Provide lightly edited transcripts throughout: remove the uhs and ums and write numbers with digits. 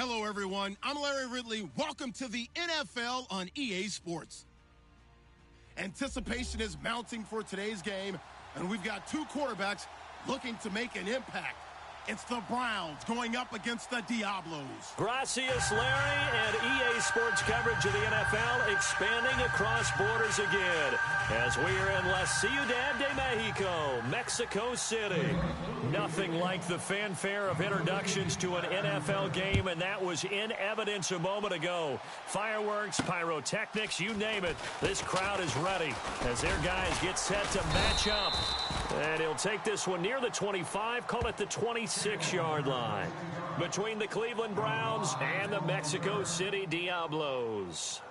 Hello, everyone. I'm Larry Ridley. Welcome to the NFL on EA Sports. Anticipation is mounting for today's game, and we've got two quarterbacks looking to make an impact. It's the Browns going up against the Diablos. Gracias, Larry, and EA Sports coverage of the NFL expanding across borders again as we are in La Ciudad de Mexico, Mexico City. Nothing like the fanfare of introductions to an NFL game, and that was in evidence a moment ago. Fireworks, pyrotechnics, you name it. This crowd is ready as their guys get set to match up. And he'll take this one near the 25, call it the 26-yard line, between the Cleveland Browns and the Mexico City Diablos.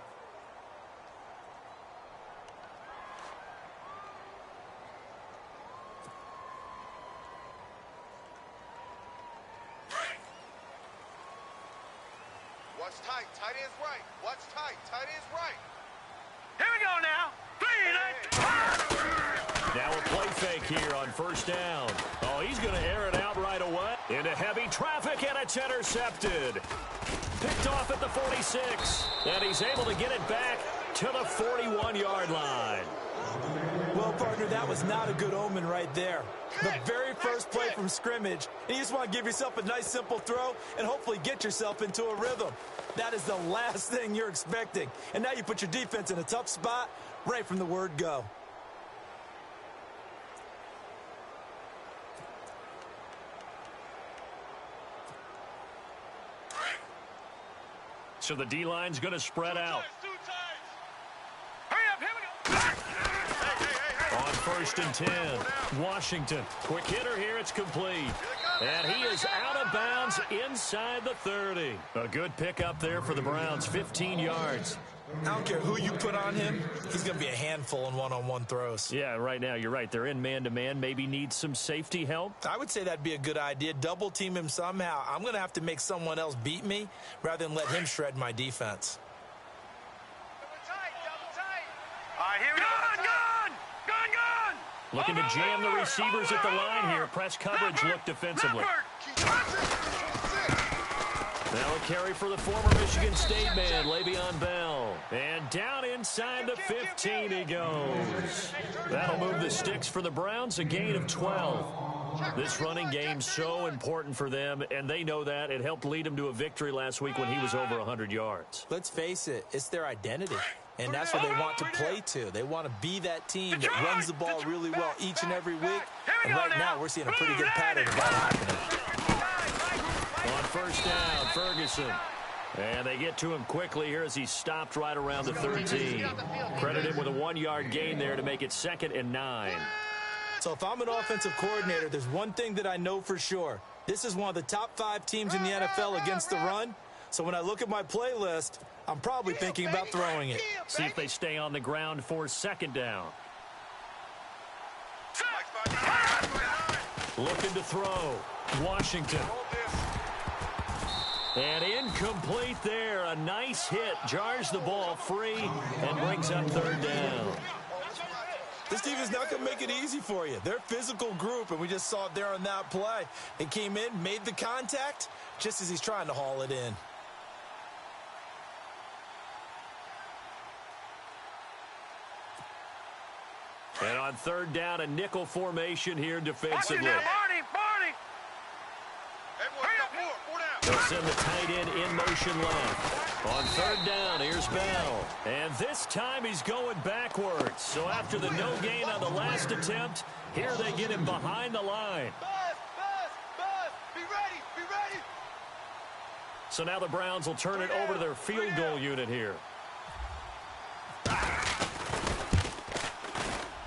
Watch tight. Tight end's right. Watch tight. Tight end's right. Here we go now. 3, 9, Now a play fake here on first down. Oh, he's going to air it out right away. Into heavy traffic, and it's intercepted. Picked off at the 46. And he's able to get it back to the 41-yard line. Well, partner, that was not a good omen right there. The very first play from scrimmage, and you just want to give yourself a nice, simple throw and hopefully get yourself into a rhythm. That is the last thing you're expecting. And now you put your defense in a tough spot right from the word go. So the D-line's going to spread out. hurry up, here we go. On first and 10, Washington. Quick hitter here, it's complete. And he is out of bounds inside the 30. A good pickup there for the Browns, 15 yards. I don't care who you put on him, he's going to be a handful in one-on-one throws. Yeah, right now, you're right. They're in man-to-man, maybe need some safety help. I would say that'd be a good idea. Double team him somehow. I'm going to have to make someone else beat me rather than let him shred my defense. Double tight. All right, here we go. Gun. Looking to jam the receivers at the line here. Press coverage look defensively. Now a carry for the former Michigan State man, Le'Veon Bell. And down inside the 15 he goes. That'll move the sticks for the Browns, a gain of 12. This running game's so important for them, and they know that. It helped lead them to a victory last week when he was over 100 yards. Let's face it, it's their identity. And that's what they want to play to. They want to be that team that runs the ball really well each and every week. And right now, we're seeing a pretty good pattern of that happening. On first down, Ferguson. And they get to him quickly here as he stopped right around the 13. Credit him with a 1-yard gain there to make it 2nd and 9. So if I'm an offensive coordinator, there's one thing that I know for sure. This is one of the top 5 teams in the NFL against the run. So when I look at my playlist, I'm probably thinking about throwing it. See if they stay on the ground for 2nd down. Looking to throw. Washington. And incomplete there. A nice hit. Jars the ball free and brings up 3rd down. This team is not going to make it easy for you. They're a physical group, and we just saw it there on that play. They came in, made the contact, just as he's trying to haul it in. And on 3rd down, a nickel formation here defensively. Barney. They'll send the tight end in motion left. On 3rd down, here's Bell. And this time he's going backwards. So after the no gain on the last attempt, here they get him behind the line. Buzz. Be ready. So now the Browns will turn it over to their field goal unit here.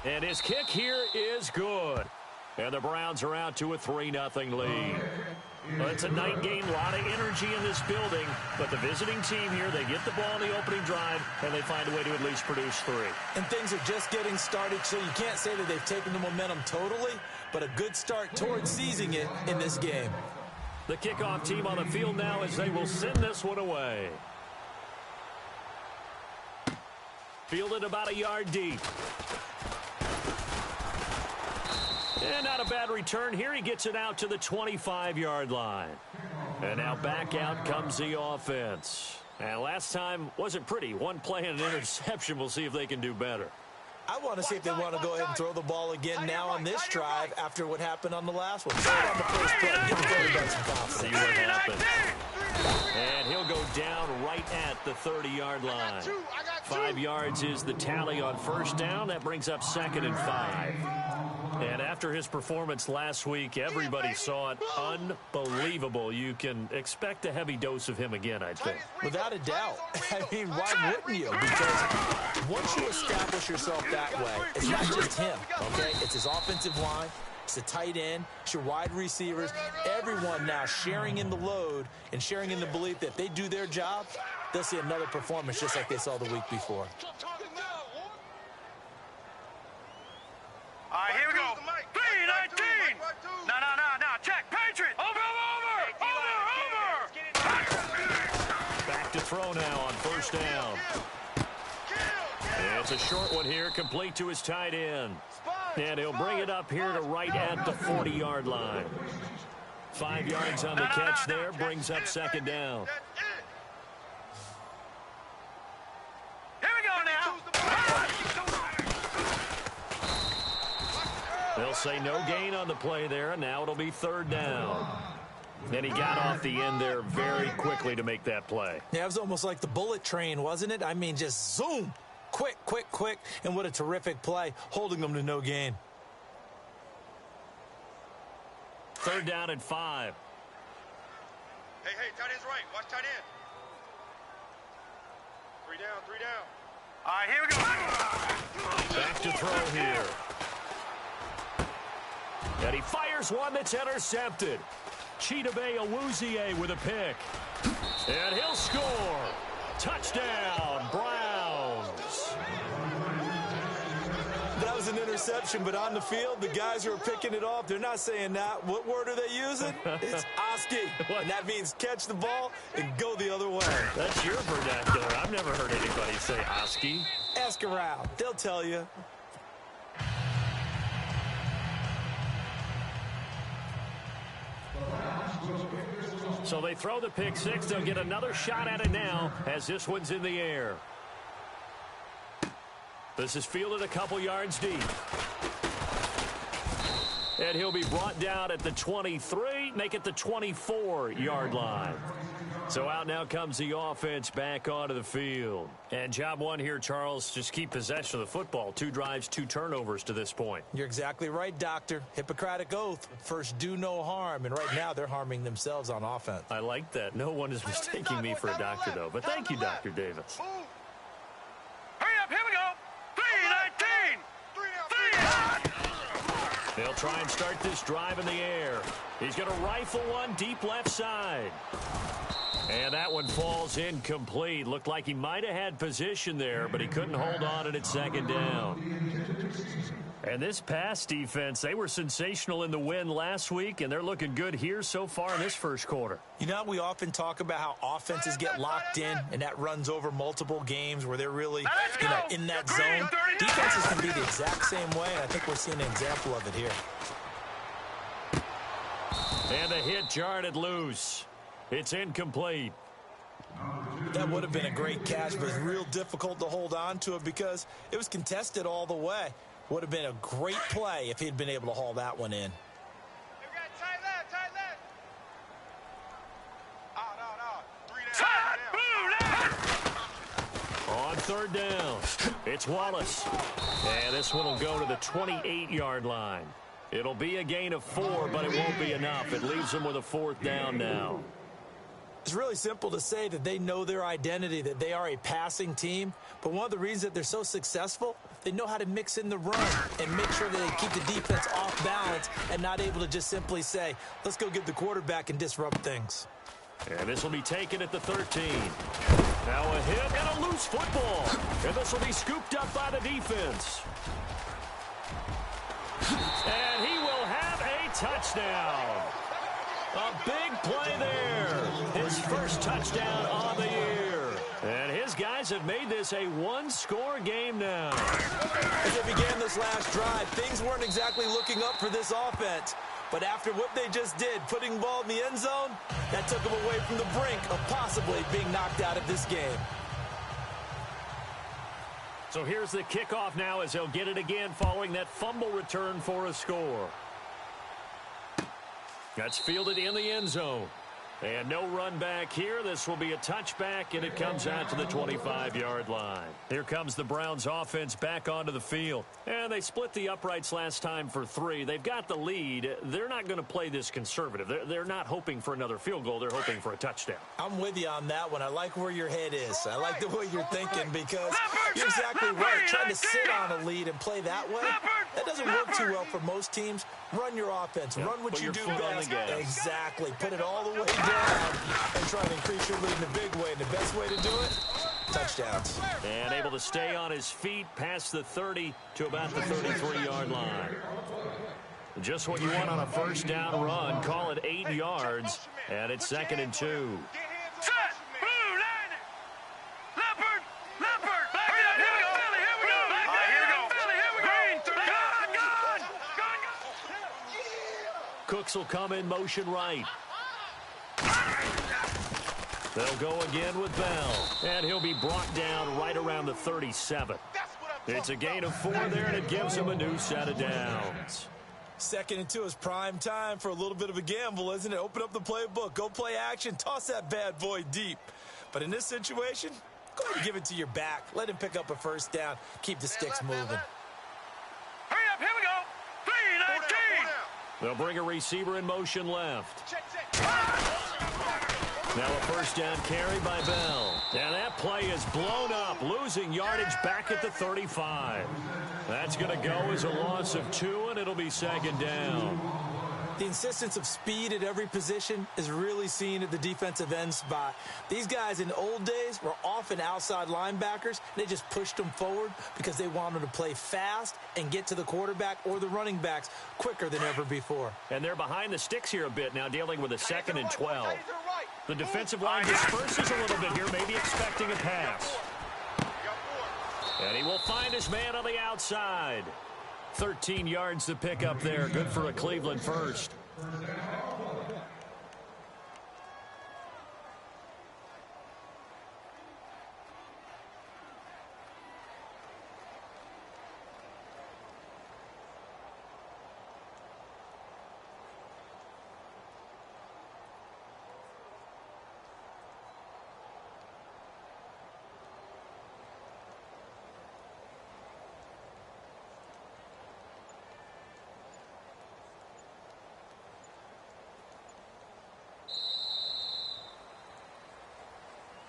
And his kick here is good. And the Browns are out to a 3-0 lead. Well, it's a night game, a lot of energy in this building. But the visiting team here, they get the ball in the opening drive, and they find a way to at least produce 3. And things are just getting started, so you can't say that they've taken the momentum totally, but a good start towards seizing it in this game. The kickoff team on the field now as they will send this one away. Fielded about a yard deep. And not a bad return here. He gets it out to the 25-yard line. And now back out comes the offense. And last time wasn't pretty. One play and an interception. We'll see if they can do better. I want to see if they want to go ahead and throw the ball again now on this drive after what happened on the last one. Throw it on the first play. Give the quarterback some confidence. See what happens. And he'll go down right at the 30-yard line. 5 yards is the tally on first down. That brings up 2nd and 5. And after his performance last week, everybody saw it. Unbelievable. You can expect a heavy dose of him again, I think. Without a doubt. I mean, why wouldn't you? Because once you establish yourself that way, it's not just him, okay? It's his offensive line. It's the tight end. It's your wide receivers. Everyone now sharing in the load and sharing in the belief that if they do their job, they'll see another performance just like they saw the week before. All right, here we go. 3-19. No. Check. Patriot. Over. Back to throw now on first down. It's a short one here, complete to his tight end. And he'll bring it up here to right at the 40-yard line. 5 yards on the catch there, brings up 2nd down. Here we go now. They'll say no gain on the play there, and now it'll be 3rd down. And he got off the end there very quickly to make that play. Yeah, it was almost like the bullet train, wasn't it? I mean, just zoom. Quick. And what a terrific play, holding them to no gain. 3rd down and 5. Hey, tight end's right. Watch tight end. 3 down. All right, here we go. Back to throw here. And he fires one that's intercepted. Chidobe Awuzie with a pick. And he'll score. Touchdown, Browns. That was an interception, but on the field, the guys who are picking it off, they're not saying that. What word are they using? It's Oski. And that means catch the ball and go the other way. That's your vernacular. I've never heard anybody say Oski. Ask around. They'll tell you. So they throw the pick six. They'll get another shot at it now as this one's in the air. This is fielded a couple yards deep. And he'll be brought down at the 23, make it the 24-yard line. So out now comes the offense back onto the field. And job one here, Charles, just keep possession of the football. 2 drives, 2 turnovers to this point. You're exactly right, Doctor. Hippocratic oath. First, do no harm. And right now, they're harming themselves on offense. I like that. No one is mistaking me for a doctor, though. But thank you, Dr. Davis. Hurry up, here we go. 3-19. They'll try and start this drive in the air. He's going to rifle one deep left side. And that one falls incomplete. Looked like he might have had position there, but he couldn't hold on at 2nd down. And this pass defense, they were sensational in the win last week, and they're looking good here so far in this first quarter. You know, we often talk about how offenses get locked in, and that runs over multiple games where they're really, in that zone. Defenses can be the exact same way, and I think we're seeing an example of it here. And the hit jarred it loose. It's incomplete. That would have been a great catch, but it's real difficult to hold on to it because it was contested all the way. Would have been a great play if he'd been able to haul that one in. Tight left. On 3rd down, it's Wallace. And this one will go to the 28-yard line. It'll be a gain of 4, but it won't be enough. It leaves them with a 4th down now. It's really simple to say that they know their identity, that they are a passing team. But one of the reasons that they're so successful, they know how to mix in the run and make sure that they keep the defense off balance and not able to just simply say, let's go get the quarterback and disrupt things. And this will be taken at the 13. Now a hit and a loose football. And this will be scooped up by the defense. And he will have a touchdown. A big play there. His first touchdown on the year. And his these guys have made this a one-score game now. As they began this last drive, things weren't exactly looking up for this offense. But after what they just did, putting the ball in the end zone, that took them away from the brink of possibly being knocked out of this game. So here's the kickoff now as he'll get it again following that fumble return for a score. That's fielded in the end zone. And no run back here. This will be a touchback, and it comes out to the 25-yard line. Here comes the Browns offense back onto the field. And they split the uprights last time for 3. They've got the lead. They're not going to play this conservative. They're not hoping for another field goal. They're hoping for a touchdown. I'm with you on that one. I like where your head is. I like the way you're thinking because you're exactly right. Trying to sit on a lead and play that way, that doesn't work too well for most teams. Run your offense. Run what you do best. Exactly. Put it all the way down and try to increase your lead in a big way. And the best way to do it, touchdowns. And able to stay on his feet past the 30 to about the 33-yard line. Just what you want on a first down run. Call it 8 yards, and it's 2nd and 2. Set! Blue, line! Leopard! Leopard! Back it up! Here we go! Here we go! Back it up! Philly, here we go! Gone! Cooks will come in motion right. They'll go again with Bell, and he'll be brought down right around the 37. It's a gain of 4 there, and it gives him a new set of downs. 2nd and 2 is prime time for a little bit of a gamble, isn't it? Open up the playbook, go play action, toss that bad boy deep. But in this situation, go ahead and give it to your back. Let him pick up a first down. Keep the sticks moving. Hurry up, here we go! 3-19! They'll bring a receiver in motion left. Now a first down carry by Bell. And that play is blown up, losing yardage back at the 35. That's going to go as a loss of 2, and it'll be 2nd down. The insistence of speed at every position is really seen at the defensive end spot. These guys in old days were often outside linebackers. They just pushed them forward because they wanted to play fast and get to the quarterback or the running backs quicker than ever before. And they're behind the sticks here a bit now, dealing with a 2nd and 12. The defensive line disperses a little bit here, maybe expecting a pass. And he will find his man on the outside. 13 yards to pick up there. Good for a Cleveland first.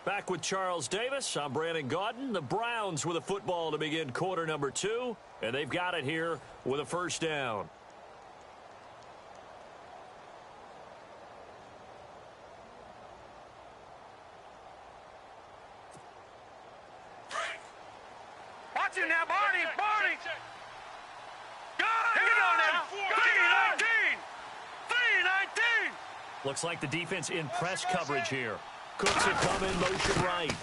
Back with Charles Davis. I'm Brandon Gaudin. The Browns with a football to begin quarter number 2, and they've got it here with a first down. Watch him now, Barney! Barney! Here we go now! 3-19! 3-19! Looks like the defense in press coverage here. Cooks will come in motion right.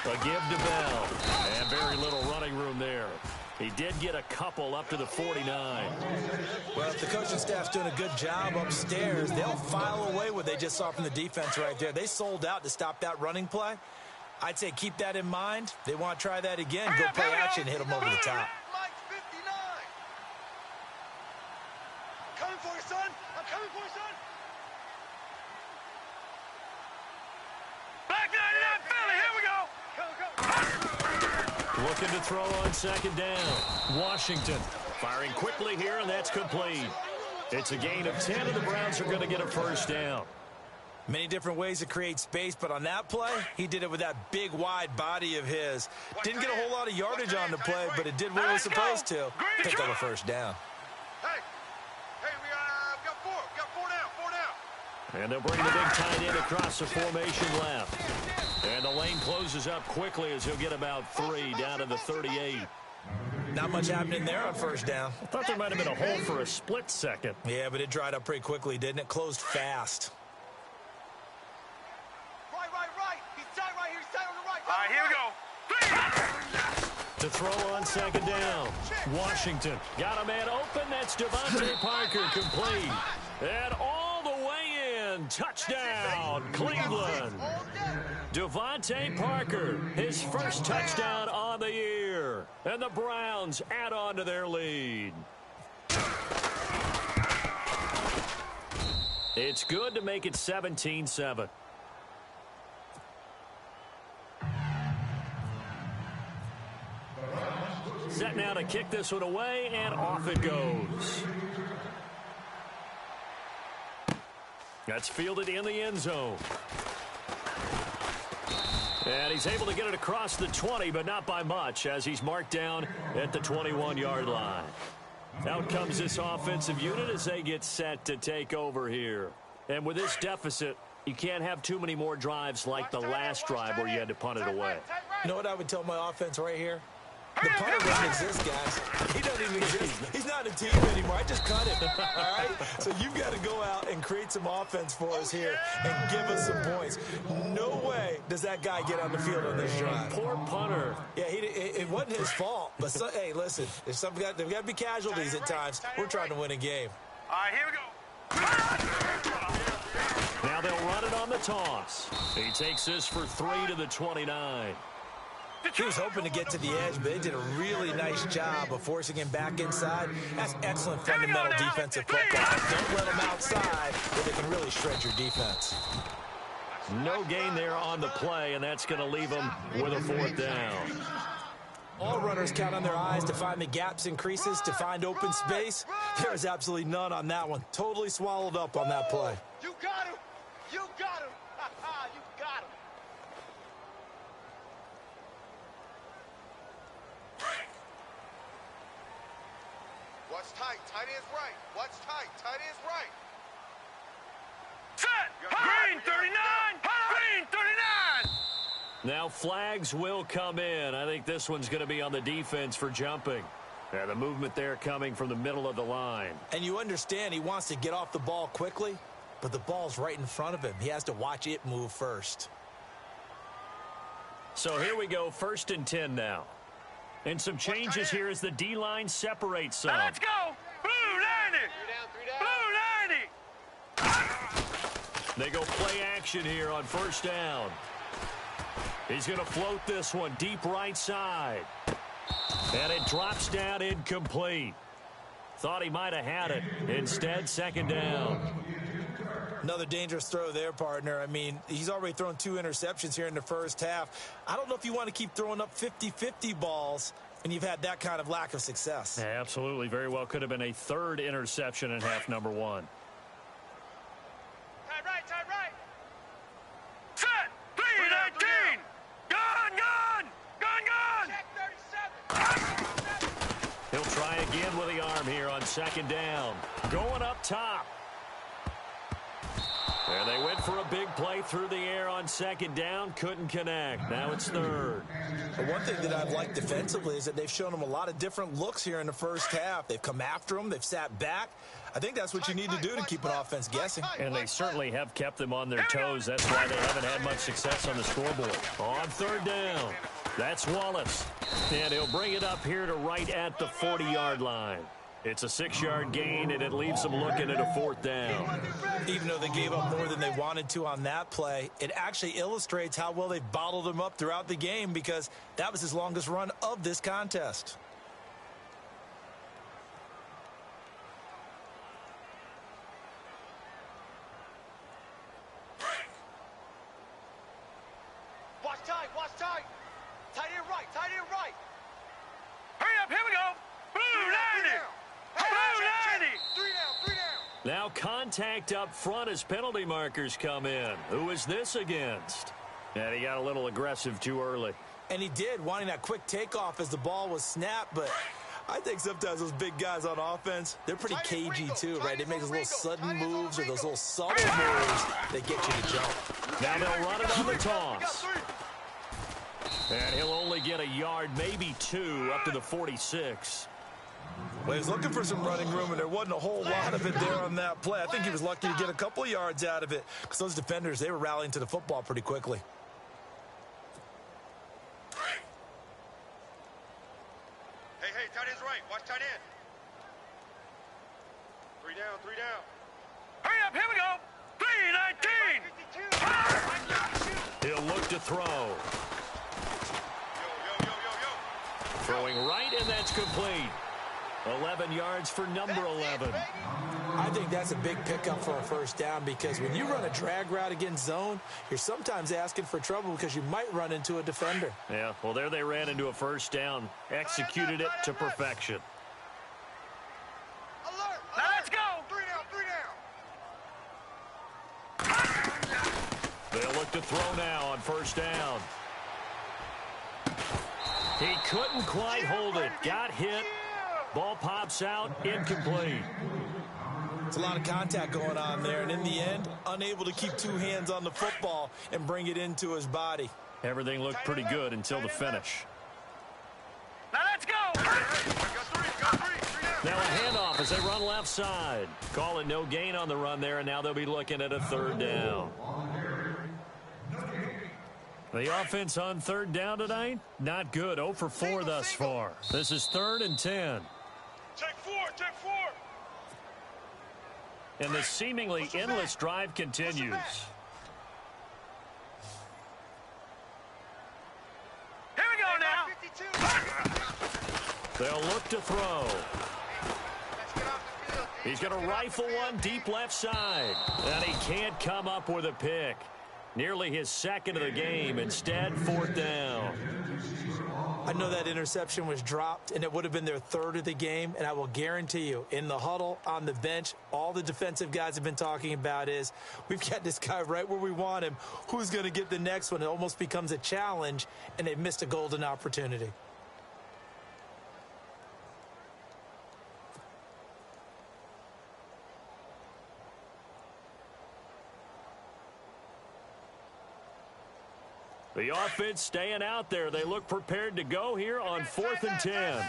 A give to Bell. And very little running room there. He did get a couple up to the 49. Well, if the coaching staff's doing a good job upstairs, they'll file away what they just saw from the defense right there. They sold out to stop that running play. I'd say keep that in mind. They want to try that again. Go play action, hit them over the top. Coming for you, son. I'm coming for you, son. Back 99 Philly, here we go! Looking to throw on 2nd down. Washington firing quickly here, and that's complete. It's a gain of 10, and the Browns are going to get a first down. Many different ways to create space, but on that play, he did it with that big, wide body of his. Didn't get a whole lot of yardage on the play, but it did what it was supposed to. Picked up a first down. Hey, we got 4. We got 4 down. 4 down. And they'll bring the big tight end across the formation left. And the lane closes up quickly as he'll get about 3 down to the 38. Not much happening there on first down. I thought there might have been a hole for a split second. Yeah, but it dried up pretty quickly, didn't it? Closed fast. Right. He's tight right here. He's tight on the right. All right, here we go. To throw on second down. Washington got a man open. That's Devontae Parker, complete. And all the way in. Touchdown, Cleveland. Devontae Parker, his first touchdown on the year. And the Browns add on to their lead. It's good to make it 17-7. Set now to kick this one away, and off it goes. That's fielded in the end zone. And he's able to get it across the 20, but not by much, as he's marked down at the 21-yard line. Out comes this offensive unit as they get set to take over here. And with this deficit, you can't have too many more drives like the last drive where you had to punt it away. You know what I would tell my offense right here? The punter doesn't exist, guys. He doesn't even exist. He's not a team anymore. I just cut him. All right? So you've got to go out and create some offense for us here and give us some points. No way does that guy get on the field on this drive. Poor punter. Yeah, it wasn't his fault. But, hey, listen, there's got to be casualties at times. We're trying to win a game. All right, here we go. Now they'll run it on the toss. He takes this for 3 to the 29. He was hoping to get to the edge, but they did a really nice job of forcing him back inside. That's excellent fundamental defensive football. Don't let him outside where they can really shred your defense. No gain there on the play, and that's going to leave him with a 4th down. All runners count on their eyes to find the gaps and creases, to find open space. There is absolutely none on that one. Totally swallowed up on that play. You got him. You got him. You got him. What's tight? Tight is right. What's tight? Tight is right. Set. Green 39. Green 39. Now flags will come in. I think this one's going to be on the defense for jumping. Yeah, the movement there coming from the middle of the line. And you understand he wants to get off the ball quickly, but the ball's right in front of him. He has to watch it move first. So here we go, 1st and 10 now. And some changes here as the D-line separates some. Now let's go. Blue 90. 3 down. 3 down. Blue 90. They go play action here on 1st down. He's going to float this one deep right side. And it drops down incomplete. Thought he might have had it. Instead, 2nd down. Another dangerous throw there, partner. I mean, he's already thrown 2 interceptions here in the first half. I don't know if you want to keep throwing up 50-50 balls and you've had that kind of lack of success. Yeah, absolutely. Very well could have been a 3rd interception in half number 1. Tight right, tight right. Set. 319. Gun. Check 37. He'll try again with the arm here on 2nd down. Going up top. And they went for a big play through the air on 2nd down. Couldn't connect. Now it's 3rd. But one thing that I've liked defensively is that they've shown him a lot of different looks here in the first half. They've come after him. They've sat back. I think that's what you need to do to keep an offense guessing. And they certainly have kept them on their toes. That's why they haven't had much success on the scoreboard. On 3rd down, that's Wallace. And he'll bring it up here to right at the 40-yard line. It's a 6-yard gain, and it leaves them looking at a 4th down. Even though they gave up more than they wanted to on that play, it actually illustrates how well they've bottled him up throughout the game, because that was his longest run of this contest. Watch tight. Watch tight. Tight end right. Tight end right. Hurry up, here we go. Blue 90. Blue 90. 3 down. 3 down. Now contact up front as penalty markers come in. Who is this against? And he got a little aggressive too early. And he did, wanting that quick takeoff as the ball was snapped, but I think sometimes those big guys on offense, they're pretty cagey too, right? They make those little sudden moves or those little subtle moves that get you to jump. Now they'll run it on the toss. And he'll only get a yard, maybe 2, up to the 46. Well, he was looking for some running room, and there wasn't a whole lot of it there on that play. I think he was lucky to get a couple of yards out of it, because those defenders, they were rallying to the football pretty quickly. look to throw. Throwing right, and that's complete. 11 yards for number 11. I think that's a big pickup for a first down because when you run a drag route against zone, you're sometimes asking for trouble because you might run into a defender. Yeah, well, there they ran into a first down. Executed it to perfection. Alert! Now let's go! 3 down, 3 down. They'll look to throw now on first down. He couldn't quite hold it. Got hit. Ball pops out. Incomplete. It's a lot of contact going on there, and in the end, unable to keep two hands on the football and bring it into his body. Everything looked pretty good until the finish. Now let's go! Now a handoff as they run left side. Call it no gain on the run there, and now they'll be looking at a third down. The offense on third down tonight, not good. 0 for 4 thus far. This is 3rd and 10. Take 4, take 4. And the seemingly endless drive continues. Here we go now. They'll look to throw. He's going to rifle one deep left side. And he can't come up with a pick. Nearly his second of the game. Instead, 4th down. I know that interception was dropped, and it would have been their 3rd of the game, and I will guarantee you, in the huddle, on the bench, all the defensive guys have been talking about is, we've got this guy right where we want him. Who's going to get the next one? It almost becomes a challenge, and they've missed a golden opportunity. The offense staying out there. They look prepared to go here on 4th and 10. All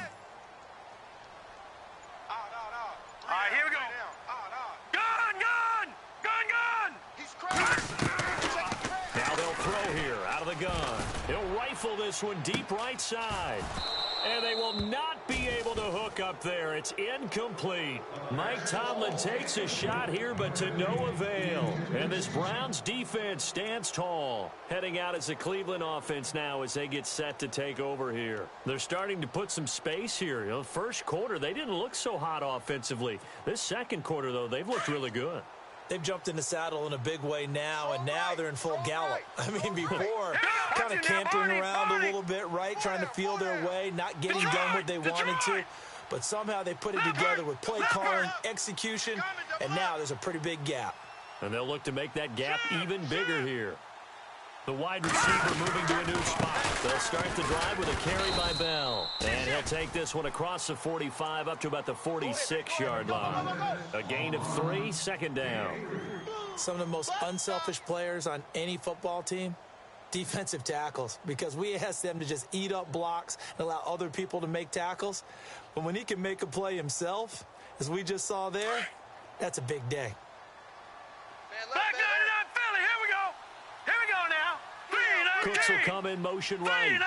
right, here we go. Gun! He's crazy. Now they'll throw here out of the gun. He'll rifle this one deep right side. And they will not be able to hook up there. It's incomplete. Mike Tomlin takes a shot here, but to no avail. And this Browns defense stands tall. Heading out as the Cleveland offense now as they get set to take over here. They're starting to put some space here. You know, first quarter, they didn't look so hot offensively. This second quarter, though, they've looked really good. They've jumped in the saddle in a big way now, and now they're in full gallop. I mean, before, kind of cantering around a little bit, right, trying to feel their way, not getting done what they wanted to. But somehow they put it together with play calling, execution, and now there's a pretty big gap. And they'll look to make that gap even bigger here. The wide receiver moving to a new spot. They'll start the drive with a carry by Bell. And he'll take this one across the 45 up to about the 46-yard line. A gain of 3, 2nd down. Some of the most unselfish players on any football team, defensive tackles, because we ask them to just eat up blocks and allow other people to make tackles. But when he can make a play himself, as we just saw there, that's a big day. Back on it, Philly. Here we go. Here we go now. 3-19. Cooks will come in motion right.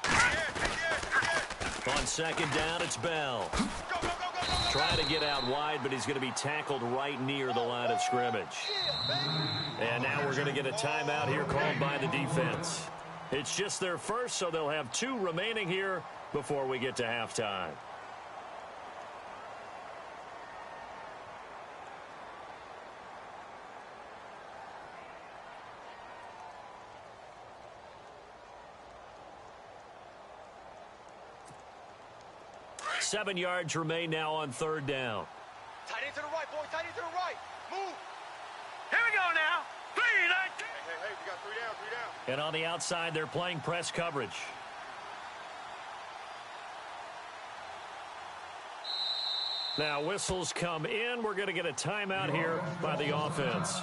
3-19. On 2nd down, it's Bell. Trying to get out wide, but he's going to be tackled right near the line of scrimmage. And now we're going to get a timeout here called by the defense. It's just their first, so they'll have 2 remaining here before we get to halftime. Seven yards remain now on 3rd down. Tight end to the right, boy. Tight end to the right. Move. Here we go now. 3-19. Hey, we got 3 down, 3 down. And on the outside, they're playing press coverage. Now whistles come in. We're going to get a timeout here by the offense,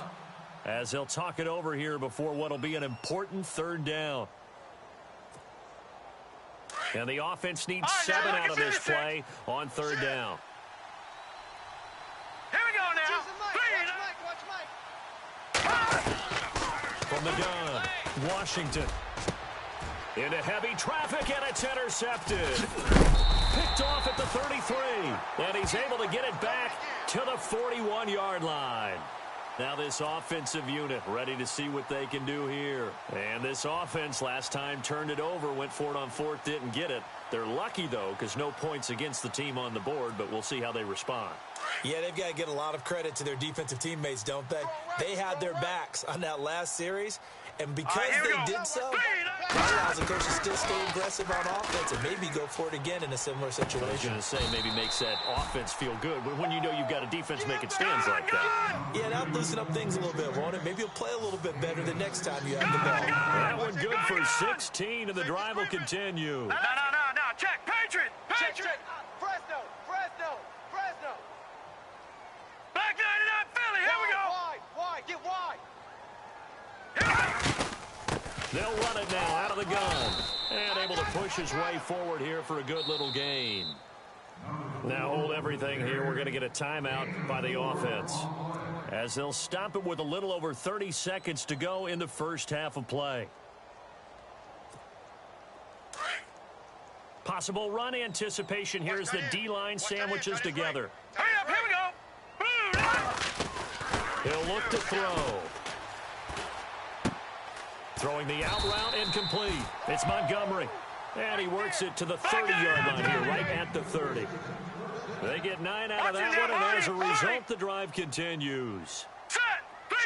as they'll talk it over here before what will be an important 3rd down. And the offense needs 7 out of this play on 3rd down. Here we go now. From the gun, Washington. Into heavy traffic, and it's intercepted. Picked off at the 33. And he's able to get it back to the 41-yard line. Now this offensive unit ready to see what they can do here. And this offense last time turned it over, went for it on fourth, didn't get it. They're lucky, though, because no points against the team on the board, but we'll see how they respond. Yeah, they've got to get a lot of credit to their defensive teammates, don't they? They had their backs on that last series, and because they did so, that allows the coach to still stay aggressive on offense and maybe go for it again in a similar situation. I was going to say maybe makes that offense feel good, but when you know you've got a defense making stands like that. Yeah, that'll loosen up things a little bit, won't it? Maybe you'll play a little bit better the next time you have the ball. That one good for 16, and the drive will continue. No. Check. Patriot. Check. Fresno. Back 99 Philly. Here we go. Wide. Get wide. They'll run it now out of the gun. And able to push his way forward here for a good little gain. Now hold everything here. We're going to get a timeout by the offense, as they'll stop it with a little over 30 seconds to go in the first half of play. Possible run anticipation here as the D-line sandwiches together. Hurry up. Here we go. He'll look to throw. Throwing the out route incomplete. It's Montgomery. And he works it to the 30-yard line here, right at the 30. They get 9 out of that one, and as a result, the drive continues. Set. 3,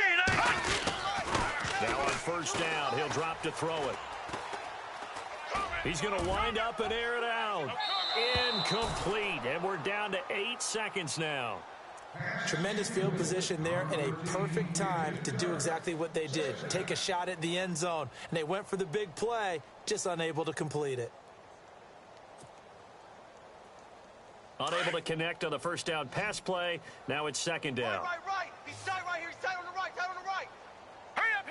Now on first down, he'll drop to throw it. He's going to wind up and air it out. Incomplete, and we're down to 8 seconds now. Tremendous field position there and a perfect time to do exactly what they did. Take a shot at the end zone, and they went for the big play, just unable to complete it. Unable to connect on the first down pass play. Now it's second down. Right. He's tight right here. He's tight on the right. Hurry up.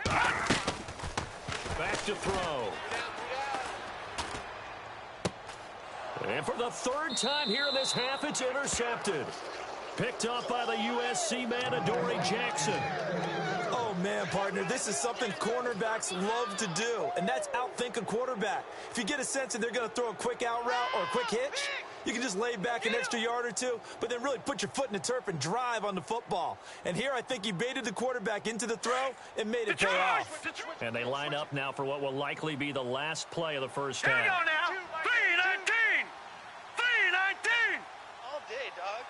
Back to throw. And for the third time here in this half, it's intercepted. Picked up by the USC man, Adoree Jackson. Oh, man, partner, this is something cornerbacks love to do, and that's outthink a quarterback. If you get a sense that they're going to throw a quick out route or a quick hitch, you can just lay back an extra yard or two, but then really put your foot in the turf and drive on the football. And here I think he baited the quarterback into the throw and made it pay off. And they line up now for what will likely be the last play of the first Here we go half. now. 3-19. 3-19. All day, dog.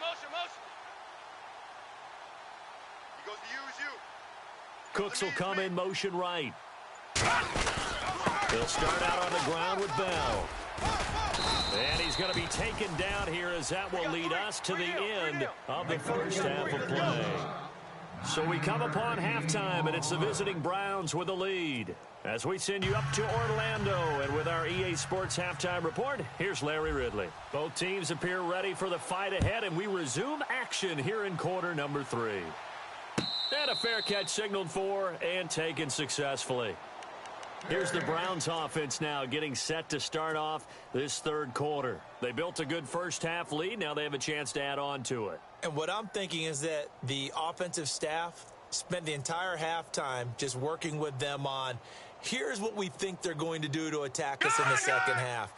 Motion. He goes to use you. Cooks will come in motion right. They'll start out on the ground with Bell. And he's going to be taken down here, as that will lead us to the end of the first half of play. So we come upon halftime, and it's the visiting Browns with the lead. As we send you up to Orlando, and with our EA Sports halftime report, here's Larry Ridley. Both teams appear ready for the fight ahead, and we resume action here in quarter number 3. And a fair catch signaled for and taken successfully. Here's the Browns offense now getting set to start off this third quarter. They built a good first half lead. Now they have a chance to add on to it. And what I'm thinking is that the offensive staff spent the entire halftime just working with them on, here's what we think they're going to do to attack us in the second half.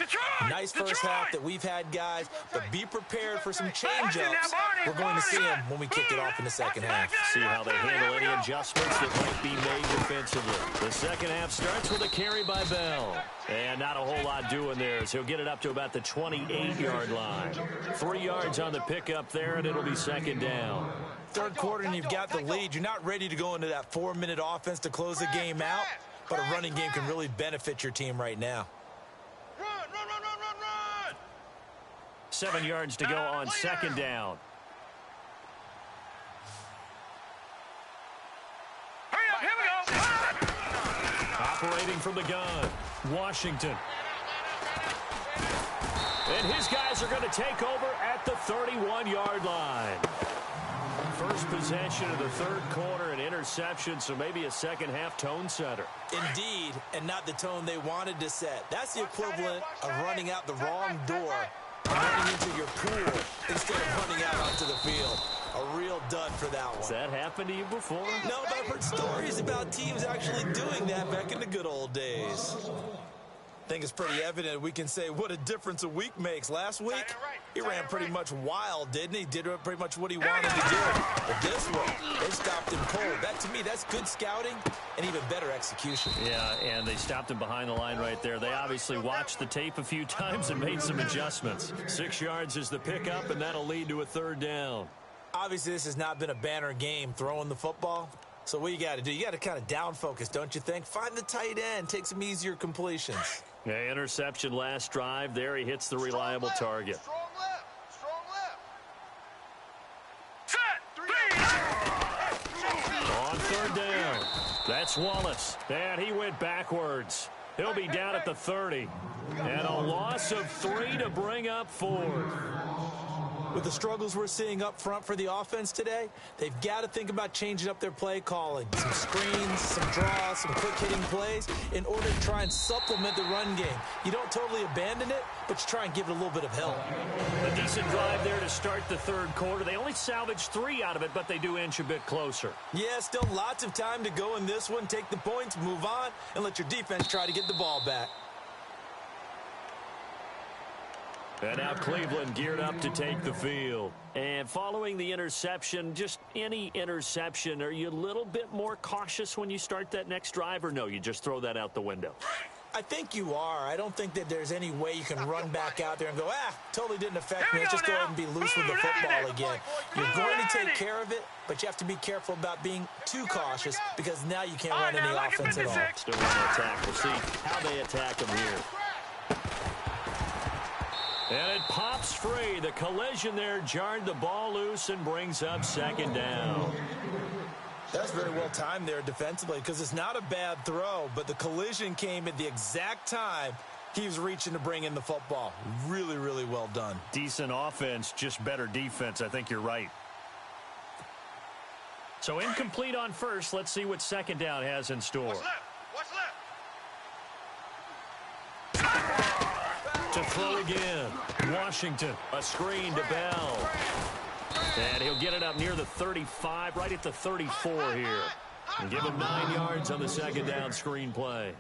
Nice first half that we've had, guys, but be prepared for some change-ups. We're going to see them when we kick it off in the second half. See how they handle any adjustments that might be made defensively. The second half starts with a carry by Bell. And not a whole lot doing there, so he'll get it up to about the 28-yard line. 3 yards on the pickup there, and it'll be second down. Third quarter, and you've got the lead. You're not ready to go into that 4-minute offense to close the game out, but a running game can really benefit your team right now. Run. 7 yards to go on second down. Hurry up. Here we go. Operating from the gun, Washington. And his guys are going to take over at the 31-yard line. First possession of the third quarter, an interception, so maybe a second half tone setter. Indeed, and not the tone they wanted to set. That's the equivalent of running out the wrong door and running into your pool instead of running out onto the field. A real dud for that one. Has that happened to you before? No, but I've heard stories about teams actually doing that back in the good old days. I think it's pretty evident we can say what a difference a week makes. Last week, he ran pretty much wild, didn't he? Did pretty much what he wanted to do. But this one, they stopped him cold. That, to me, that's good scouting and even better execution. Yeah, and they stopped him behind the line right there. They obviously watched the tape a few times and made some adjustments. 6 yards is the pickup, and that'll lead to a third down. Obviously, this has not been a banner game throwing the football. So what you got to do, you got to kind of down focus, don't you think? Find the tight end, take some easier completions. Yeah, interception last drive. There he hits the reliable target. Strong left. Strong left. On third down, that's Wallace. And he went backwards. He'll be down at the 30. And a loss of 3 to bring up 4. With the struggles we're seeing up front for the offense today, they've got to think about changing up their play calling. Some screens, some draws, some quick-hitting plays in order to try and supplement the run game. You don't totally abandon it, but you try and give it a little bit of help. A decent drive there to start the third quarter. They only salvaged 3 out of it, but they do inch a bit closer. Yeah, still lots of time to go in this one. Take the points, move on, and let your defense try to get the ball back. And now Cleveland geared up to take the field. And following the interception, just any interception, are you a little bit more cautious when you start that next drive, or no, you just throw that out the window? I think you are. I don't think that there's any way you can run back out there and go, totally didn't affect me. Let's just go ahead and be loose with the football again. You're going to take care of it, but you have to be careful about being too cautious because now you can't run any offense at all. Still want to attack. We'll see how they attack him here. And it pops free. The collision there jarred the ball loose and brings up second down. That's very well timed there defensively because it's not a bad throw, but the collision came at the exact time he was reaching to bring in the football. Really, really well done. Decent offense, just better defense. I think you're right. So incomplete on first. Let's see what second down has in store. What's left? What's left? To throw again. Washington. A screen to Bell. And he'll get it up near the 35, right at the 34 here. And give him 9 yards on the second down screen play.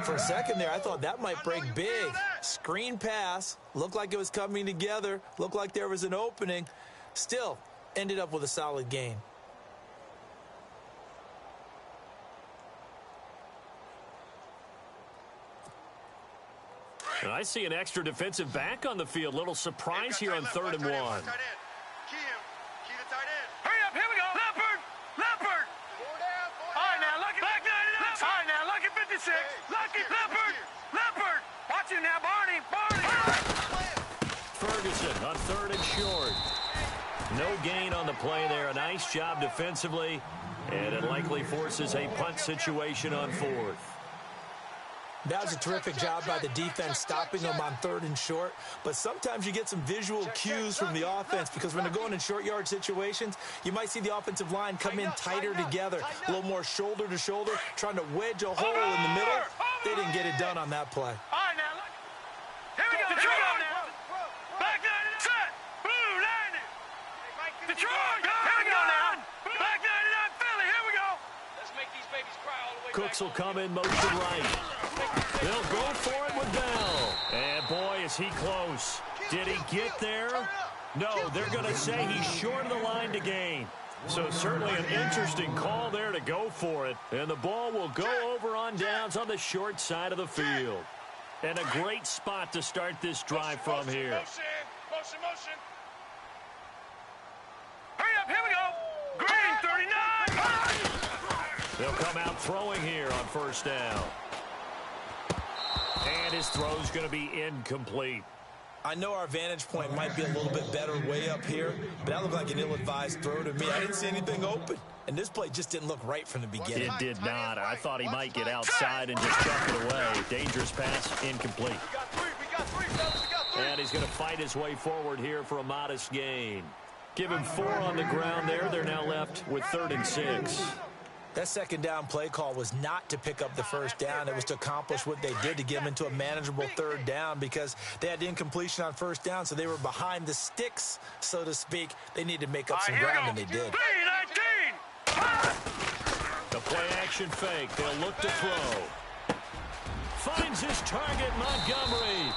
For a second there, I thought that might break big. Screen pass. Looked like it was coming together. Looked like there was an opening. Still, ended up with a solid gain. And I see an extra defensive back on the field. Little surprise here on 3rd and 1. Key him. Key the tight end. Hurry up, here we go. Leopard! Leopard! Four down. All right, now, lucky. Back 99. All right, now, lucky 56. Lucky. Leopard! Leopard! Watch him now, Barney! Barney! Ferguson on 3rd and short. No gain on the play there. A nice job defensively. And it likely forces a punt situation on 4th. That was a terrific job by the defense stopping them on 3rd and short. But sometimes you get some visual cues from the offense because when they're going in short yard situations, you might see the offensive line come in tighter together, a little more shoulder to shoulder, trying to wedge a hole in the middle. They didn't get it done on that play. All right, now, look. Here we go. Detroit now. Back 99. Set. Blue 90. Detroit. Here we go now. Back 99. Philly. Here we go. Let's make these babies cry all the way Cooks will come in motion right. They'll go for it with Bell. And boy, is he close. Did he get there? No, they're going to say he's short of the line to gain. So certainly an interesting call there to go for it. And the ball will go over on downs on the short side of the field. And a great spot to start this drive from here. Motion. Hurry up, here we go. Green 39. They'll come out throwing here on 1st down. And his throw's going to be incomplete. I know our vantage point might be a little bit better way up here, but that looked like an ill-advised throw to me. I didn't see anything open, and this play just didn't look right from the beginning. It did not. I thought he might get outside and just chuck it away. Dangerous pass, incomplete. We got three, fellas. We got 3. And he's going to fight his way forward here for a modest gain. Give him 4 on the ground there. They're now left with 3rd and 6. That second down play call was not to pick up the 1st down. It was to accomplish what they did to get them into a manageable 3rd down because they had incompletion on 1st down, so they were behind the sticks, so to speak. They needed to make up some ground, and they did. The play action fake. They'll look to throw. finds his target, Montgomery.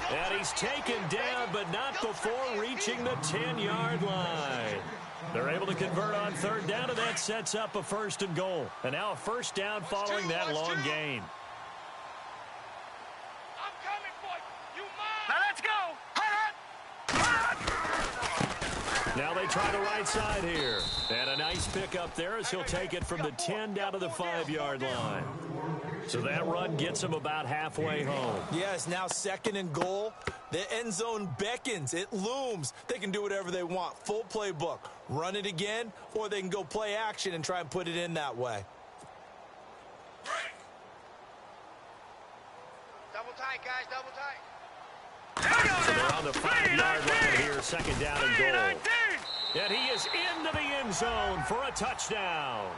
And he's taken down, but not before reaching the 10-yard line. They're able to convert on third down, and that sets up a 1st and goal. And now a 1st down following that long gain. I'm coming for you. You mind? Now let's go. Now they try the right side here. And a nice pickup there as he'll take it from the 10 down to the 5-yard line. So that run gets him about halfway home. Yes, now 2nd and goal. The end zone beckons. It looms. They can do whatever they want. Full playbook. Run it again, or they can go play action and try and put it in that way. Double tight, guys, double tight. So they're on the 5-yard line here, 2nd down and goal. And he is into the end zone for a touchdown.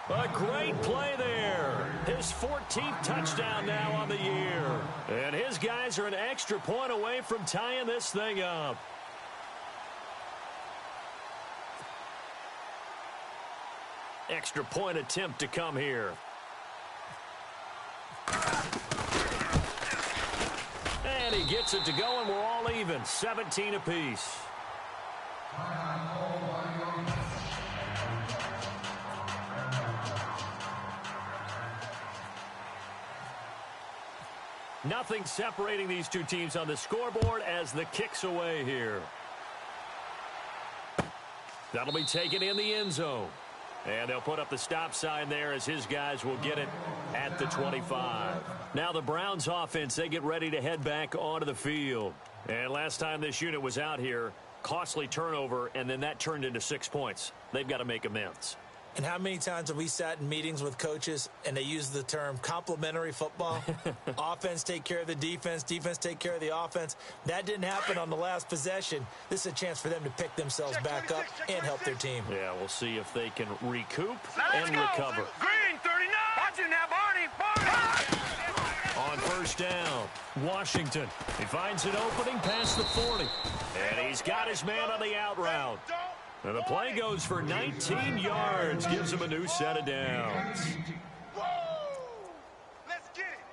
A great play there. His 14th touchdown now on the year. And his guys are an extra point away from tying this thing up. Extra point attempt to come here. And he gets it to go, and we're all even. 17 apiece. Nothing separating these two teams on the scoreboard as the kick's away here. That'll be taken in the end zone. And they'll put up the stop sign there as his guys will get it at the 25. Now the Browns offense, they get ready to head back onto the field. And last time this unit was out here, costly turnover, and then that turned into 6 points. They've got to make amends. And how many times have we sat in meetings with coaches and they use the term complementary football? Offense take care of the defense, defense take care of the offense. That didn't happen on the last possession. This is a chance for them to pick themselves back up and help their team. Yeah, we'll see if they can recoup and recover. Green, 39. Watch it now, Barney. On 1st down, Washington. He finds an opening past the 40. And he's got his man on the out route. And the play goes for 19 yards, gives him a new set of downs. Woo! Let's get it.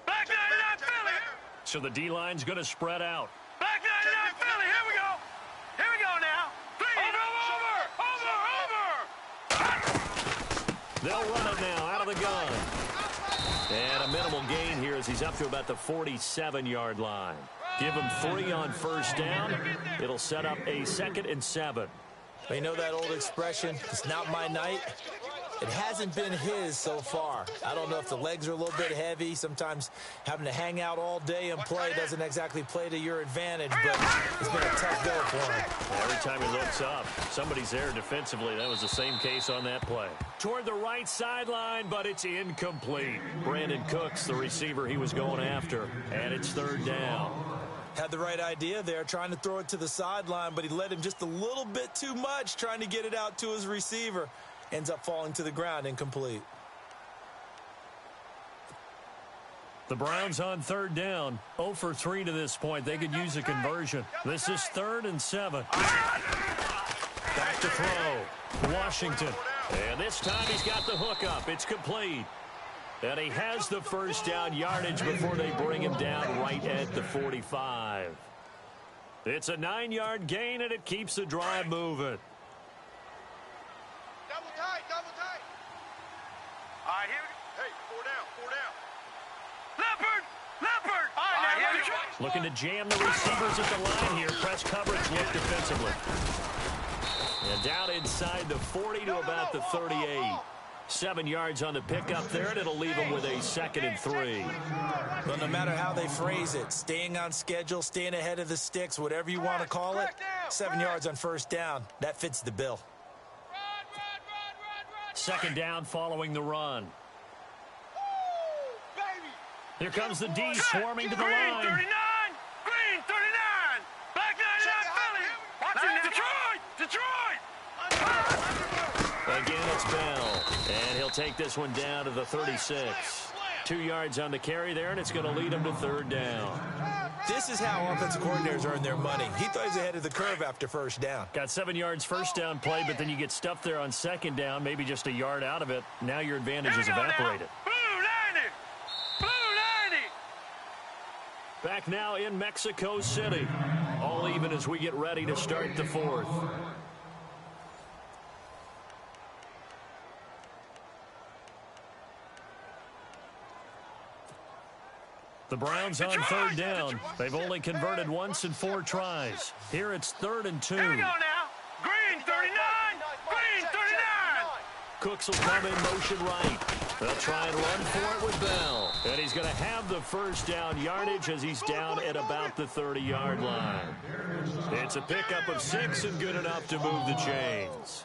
Back 99 Philly. So the D-line's going to spread out. Back 99 Philly. Here we go. Here we go now. Over. They'll run it now out of the gun. And a minimal gain here as he's up to about the 47-yard line. Give him 3 on 1st down. It'll set up a 2nd and 7. You know that old expression, it's not my night? It hasn't been his so far. I don't know if the legs are a little bit heavy. Sometimes having to hang out all day and play doesn't exactly play to your advantage, but it's been a tough go for him. Every time he looks up, somebody's there defensively. That was the same case on that play. Toward the right sideline, but it's incomplete. Brandon Cooks, the receiver he was going after, and it's 3rd down. Had the right idea there, trying to throw it to the sideline, but he led him just a little bit too much, trying to get it out to his receiver. Ends up falling to the ground, incomplete. The Browns on 3rd down, 0 for 3 to this point. They could use a conversion. This is 3rd and 7. Back to throw. Washington. And this time he's got the hook up. It's complete. And he has the 1st down yardage before they bring him down right at the 45. It's a 9-yard gain, and it keeps the drive moving. Double tight, double tight. All right, here we go. Hey, 4 down, 4 down. Leopard. All right, now here we go. Looking to jam the receivers at the line here. Press coverage look defensively. And down inside the 40 to about the 38. 7 yards on the pickup there, and it'll leave them with a 2nd and 3. Well, no matter how they phrase it, staying on schedule, staying ahead of the sticks, whatever you want to call it, 7 yards on 1st down, that fits the bill. 2nd down following the run. Woo, baby. Here comes the D swarming to the Green, line. 39. Green, 39. Back 99 Philly. Watch it now. Detroit. Again, it's Bell. And he'll take this one down to the 36. 2 yards on the carry there, and it's going to lead him to 3rd down. This is how offensive coordinators earn their money. He thought he was ahead of the curve after first down. Got 7 yards first down play, but then you get stuffed there on second down, maybe just a yard out of it. Now your advantage is evaporated. Blue 90! Blue 90! Back now in Mexico City. All even as we get ready to start the fourth. The Browns on third down. They've only converted once in 4 tries. Here it's 3rd and 2. Here we go now. Green 39! Green 39! Cooks will come in motion right. They'll try and run for it with Bell. And he's going to have the first down yardage as he's down at about the 30-yard line. It's a pickup of 6 and good enough to move the chains.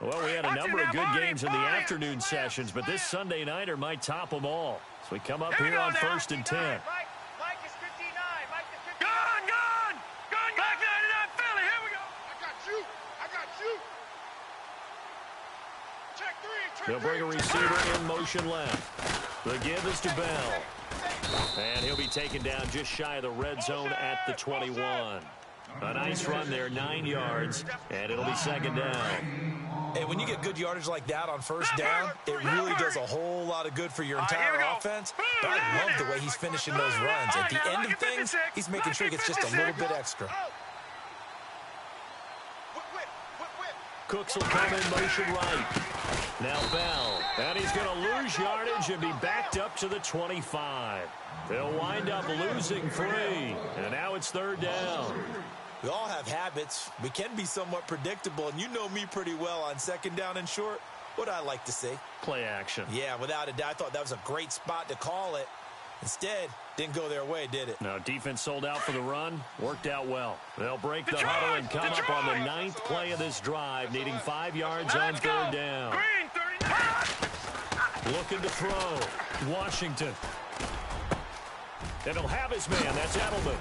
Well, we had a number of good games in the afternoon sessions, but this Sunday nighter might top them all. So we come up here on 1st and 10. Mike is 59. Mike is 59. Gone! Back 99 Philly. Here we go. I got you. Check 3. They'll bring a receiver in motion left. The give is to Bell. And he'll be taken down just shy of the red zone at the 21. A nice run there, 9 yards, and it'll be 2nd down. And when you get good yardage like that on first down, it really does a whole lot of good for your entire offense. But I love the way he's finishing those runs. At the end of things, he's making sure he gets just a little bit extra. Cooks will come in motion right. Now Bell. And he's going to lose yardage and be backed up to the 25. They'll wind up losing 3. And now it's 3rd down. We all have habits. We can be somewhat predictable, and you know me pretty well on 2nd down and short. What I like to say? Play action. Yeah, without a doubt. I thought that was a great spot to call it. Instead, didn't go their way, did it? No, defense sold out for the run. Worked out well. They'll break the huddle and come up on the 9th play of this drive, needing 5 yards on 3rd down. Green 39. Looking to throw. Washington. And he'll have his man. That's Edelman.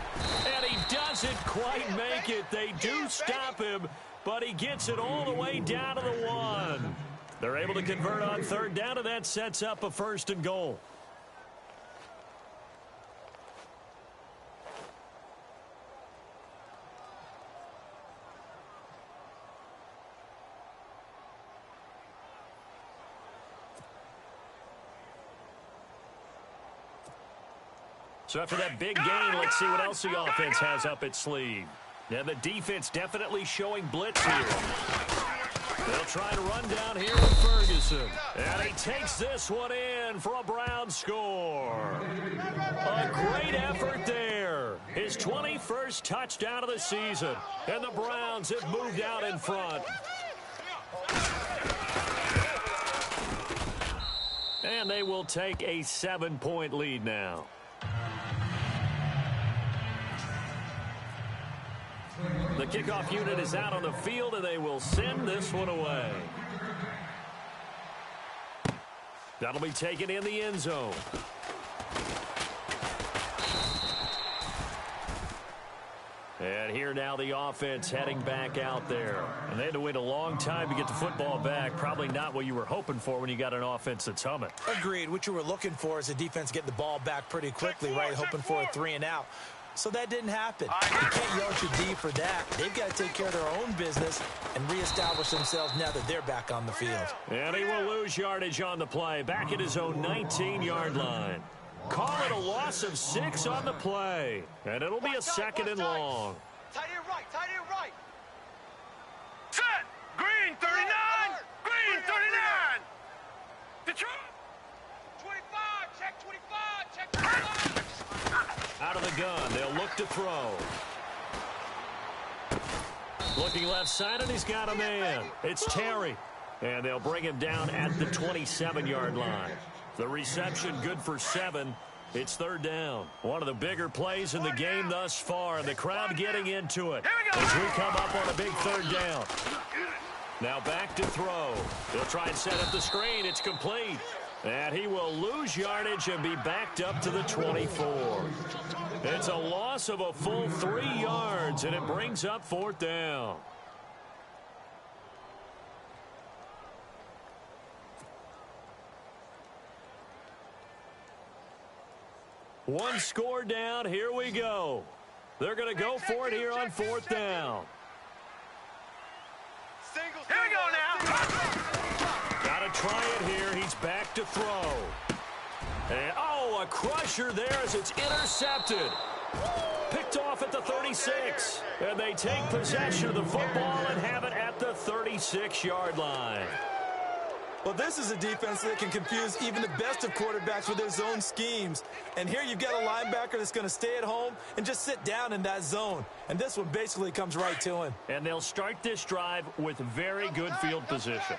And he doesn't quite make it. They do stop him, but he gets it all the way down to the 1. They're able to convert on 3rd down, and that sets up a 1st and goal. So after that big gain, let's see what else the offense has up its sleeve. Now the defense definitely showing blitz here. They'll try to run down here with Ferguson. And he takes this one in for a Brown score. A great effort there. His 21st touchdown of the season. And the Browns have moved out in front. And they will take a 7-point lead now. The kickoff unit is out on the field, and they will send this one away. That'll be taken in the end zone. And here now the offense heading back out there. And they had to wait a long time to get the football back. Probably not what you were hoping for when you got an offense that's humming. Agreed. What you were looking for is a defense getting the ball back pretty quickly, right? Hoping for a 3 and out. So that didn't happen. You can't yell at your D for that. They've got to take care of their own business and reestablish themselves now that they're back on the field. And he will lose yardage on the play. Back at his own 19-yard line. Call it a loss of 6 on the play. And it'll be a 2nd and long. Tight end right. Set. Green 39. Green 39. Detroit. 25. Check 25. Check 25. Out of the gun, they'll look to throw. Looking left side, and he's got a man. It's Terry. And they'll bring him down at the 27-yard line. The reception good for 7. It's 3rd down. One of the bigger plays in the game thus far, and the crowd getting into it as we come up on a big 3rd down. Now back to throw. They'll try and set up the screen. It's complete. And he will lose yardage and be backed up to the 24. It's a loss of a full 3 yards, and it brings up 4th down. One score down. Here we go. They're going to go for it here on fourth down. Here we go now. Got to try it here. He's back to throw. And, a crusher there as it's intercepted. Picked off at the 36. And they take possession of the football and have it at the 36-yard line. Well, this is a defense that can confuse even the best of quarterbacks with their zone schemes. And here you've got a linebacker that's going to stay at home and just sit down in that zone. And this one basically comes right to him. And they'll start this drive with very good field position.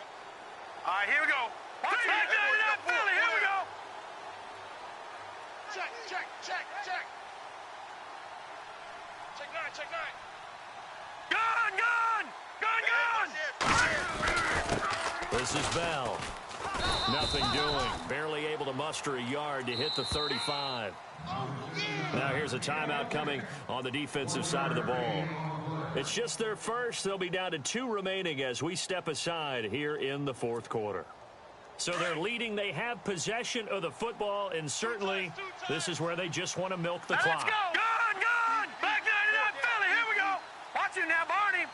All right, here we go. Back 99 Philly, here we go. Check. Check nine. Gun. This is Bell. Nothing doing. Barely able to muster a yard to hit the 35. Now here's a timeout coming on the defensive side of the ball. It's just their first. They'll be down to 2 remaining as we step aside here in the fourth quarter. So they're leading. They have possession of the football, and certainly this is where they just want to milk the clock. Let's go. Gun. Back 99 Philly, here we go. Watch him now, Barney.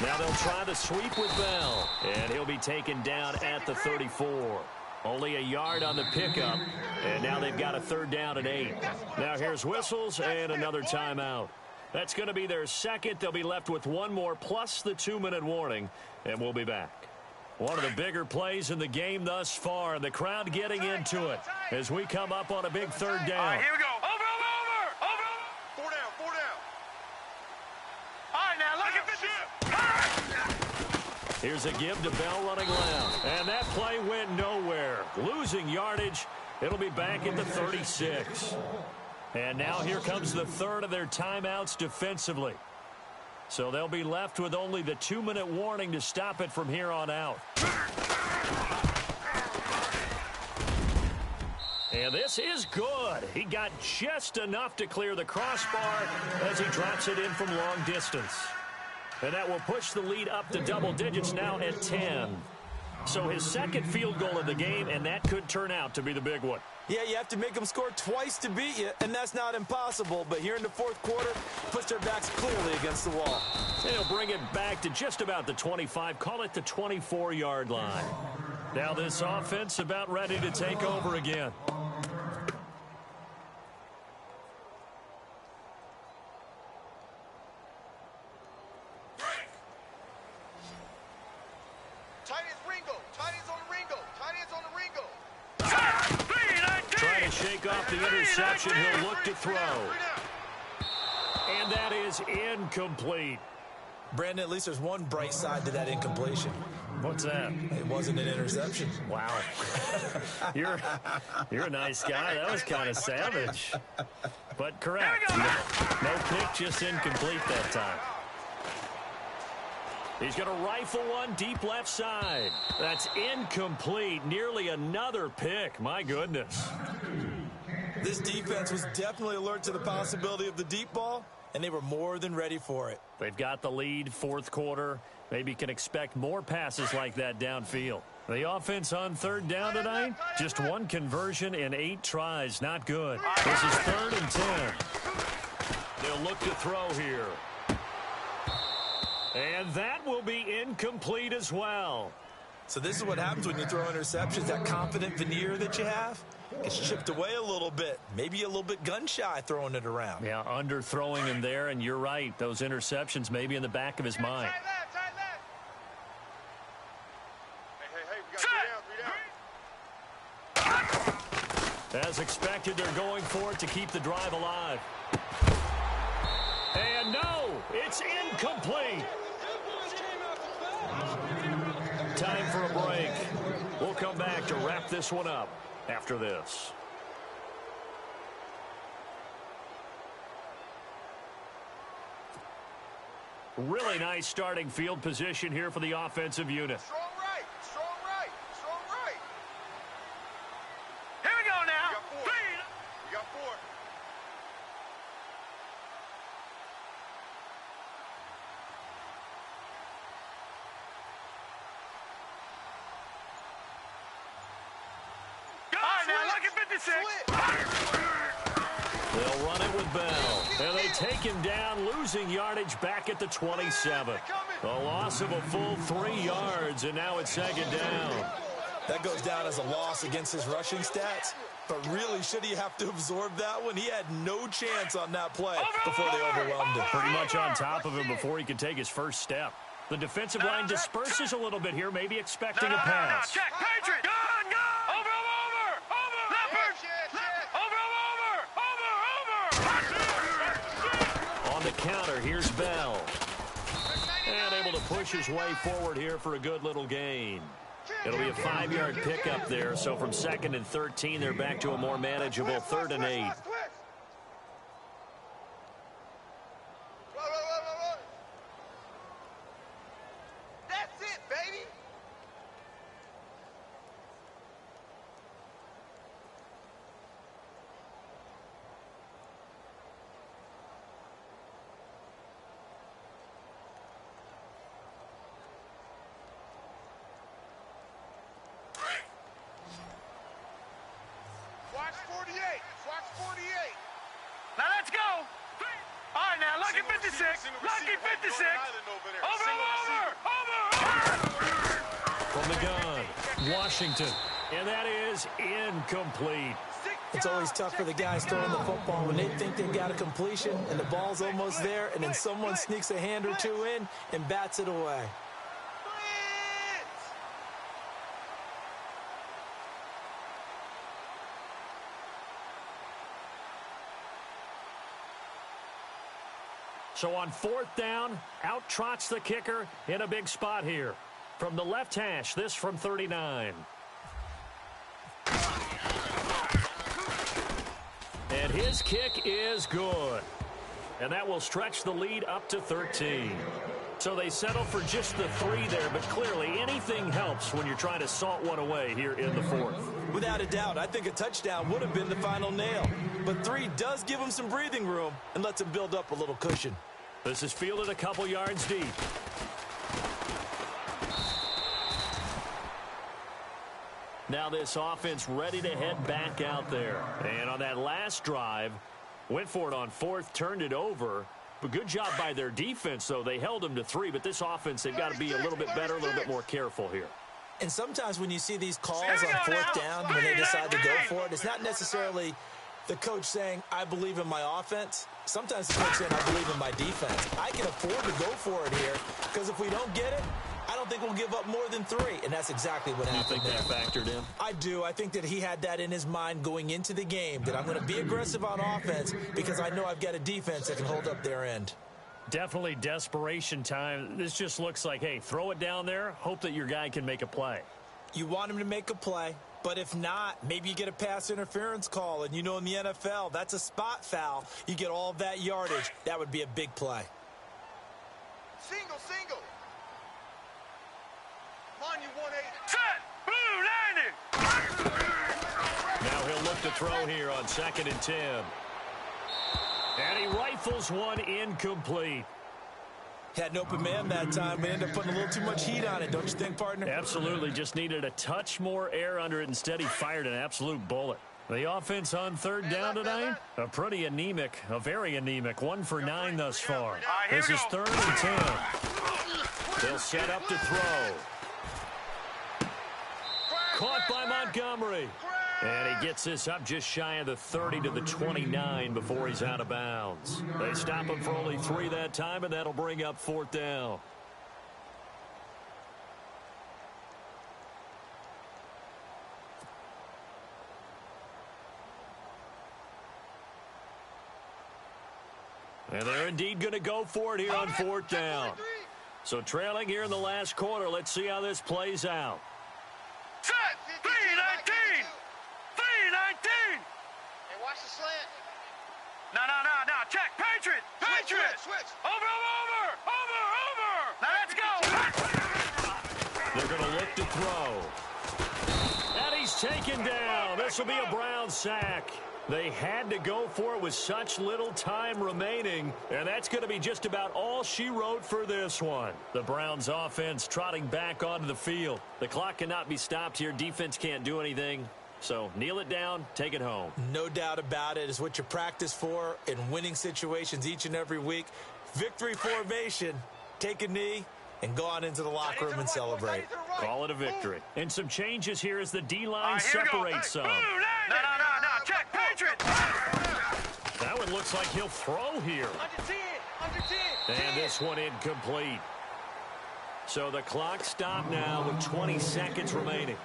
Now they'll try the sweep with Bell, and he'll be taken down at the 34. Only a yard on the pickup, and now they've got a 3rd down and 8. Now here's whistles and another timeout. That's going to be their second. They'll be left with one more plus the 2-minute warning, and we'll be back. One of the bigger plays in the game thus far, and the crowd getting into it as we come up on a big 3rd down. All right, here we go. Over. 4 down. All right, now look at this. Here's a give to Bell running left. And that play went nowhere. Losing yardage. It'll be back at the 36. And now here comes the 3rd of their timeouts defensively. So they'll be left with only the 2-minute warning to stop it from here on out. And this is good. He got just enough to clear the crossbar as he drops it in from long distance. And that will push the lead up to double digits now at 10. So his second field goal of the game, and that could turn out to be the big one. Yeah, you have to make them score twice to beat you, and that's not impossible. But here in the fourth quarter, puts their backs clearly against the wall. They'll bring it back to just about the 25, call it the 24-yard line. Now this offense about ready to take over again. Trying to shake off the interception. He'll look to throw. And that is incomplete. Brandon, at least there's one bright side to that incompletion. What's that? It wasn't an interception. Wow. You're a nice guy. That was kind of savage. But correct. No pick, just incomplete that time. He's going to rifle one deep left side. That's incomplete. Nearly another pick. My goodness. This defense was definitely alert to the possibility of the deep ball, and they were more than ready for it. They've got the lead, fourth quarter. Maybe can expect more passes like that downfield. The offense on 3rd down tonight, just 1 conversion in 8 tries. Not good. This is 3rd and 10. They'll look to throw here. And that will be incomplete as well. So this is what happens when you throw interceptions. That confident veneer that you have gets chipped away a little bit. Maybe a little bit gun-shy throwing it around. Yeah, underthrowing him there, and you're right. Those interceptions may be in the back of his mind. Hey, we got 3 down. As expected, they're going for it to keep the drive alive. And no, it's incomplete. Time for a break. We'll come back to wrap this one up after this. Really nice starting field position here for the offensive unit. Strong right. Here we go now. We got 4. right, now, lucky 56. They'll run it with Bell. And they take him down, losing yardage back at the 27. A loss of a full 3 yards, and now it's second down. That goes down as a loss against his rushing stats. But really, should he have to absorb that one? He had no chance on that play before they overwhelmed him. Pretty much on top of him before he could take his first step. The defensive line disperses a little bit here, maybe expecting a pass. Check, Patriot. Gun. Over. Leopard. Over. On the counter, here's Bell. And able to push his way forward here for a good little gain. It'll be a 5-yard pickup there, so from 2nd and 13, they're back to a more manageable 3rd and 8. That's it, baby. Watch 48. Watch 48. Now let's go. All right, now, lucky 56. Lucky 56. Over. From the gun, Washington. And that is incomplete. It's always tough for the guys throwing the football when they think they've got a completion and the ball's almost there, and then someone sneaks a hand or two in and bats it away. So on 4th down, out trots the kicker in a big spot here. From the left hash, this from 39. And his kick is good. And that will stretch the lead up to 13. So they settle for just the 3 there, but clearly anything helps when you're trying to salt one away here in the 4th. Without a doubt, I think a touchdown would have been the final nail. But 3 does give him some breathing room and lets him build up a little cushion. This is fielded a couple yards deep. Now this offense ready to head back out there. And on that last drive, went for it on 4th, turned it over. But good job by their defense, though. They held them to 3, but this offense, they've got to be a little bit better, a little bit more careful here. And sometimes when you see these calls on 4th down, when they decide to go for it, it's not necessarily the coach saying, I believe in my offense. Sometimes the coach saying, I believe in my defense. I can afford to go for it here because if we don't get it, I don't think we'll give up more than 3, and that's exactly what happened. You think that factored in? I do. I think that he had that in his mind going into the game, that I'm going to be aggressive on offense because I know I've got a defense that can hold up their end. Definitely desperation time. This just looks like, hey, throw it down there, hope that your guy can make a play. You want him to make a play, but if not, maybe you get a pass interference call, and you know in the NFL, that's a spot foul. You get all of that yardage. That would be a big play. Single. Come on, you 180. Set. Blue, 90. Now he'll look to throw here on 2nd and 10. And he rifles one incomplete. Had an open man that time, but ended up putting a little too much heat on it, don't you think, partner? Absolutely. Just needed a touch more air under it. Instead, he fired an absolute bullet. The offense on 3rd down tonight, a very anemic, 1 for 9 thus far. This is 3rd and 10. They'll set up to throw. Caught by Montgomery. And he gets this up just shy of the 30 to the 29 before he's out of bounds. They stop him for only 3 that time, and that'll bring up 4th down. And they're indeed going to go for it here on 4th down. So trailing here in the last quarter, let's see how this plays out. Set. 3-19. 3-19. Hey, watch the slant. No. Check. Patriot. Switch. Over. Now let's go. They're going to look to throw. And he's taken down. This will be a Brown sack. They had to go for it with such little time remaining, and that's going to be just about all she wrote for this one. The Browns offense trotting back onto the field. The clock cannot be stopped here. Defense can't do anything. So kneel it down, take it home. No doubt about it. It's what you practice for in winning situations each and every week. Victory formation. Take a knee and go on into the locker room and celebrate. Call it a victory. And some changes here as the D-line separates some. No. Check. Patriot. That one looks like he'll throw here. Under 10. And this one incomplete. So the clock stopped now with 20 seconds remaining.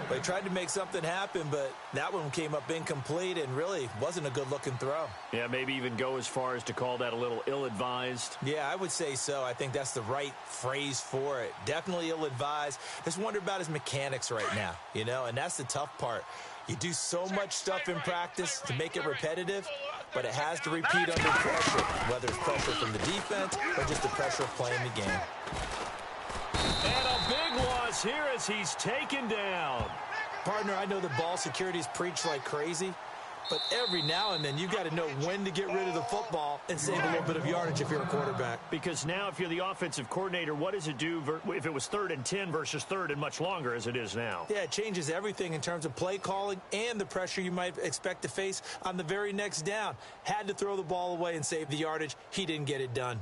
They tried to make something happen, but that one came up incomplete and really wasn't a good-looking throw. Yeah, maybe even go as far as to call that a little ill-advised. Yeah, I would say so. I think that's the right phrase for it. Definitely ill-advised. Just wonder about his mechanics right now, you know, and that's the tough part. You do so much stuff in practice to make it repetitive, but it has to repeat under pressure, whether it's pressure from the defense or just the pressure of playing the game. And a big loss here as he's taken down. Partner, I know the ball security is preached like crazy, but every now and then you've got to know when to get rid of the football and save a little bit of yardage if you're a quarterback. Because now if you're the offensive coordinator, what does it do if it was 3rd and 10 versus 3rd and much longer as it is now? Yeah, it changes everything in terms of play calling and the pressure you might expect to face on the very next down. Had to throw the ball away and save the yardage. He didn't get it done.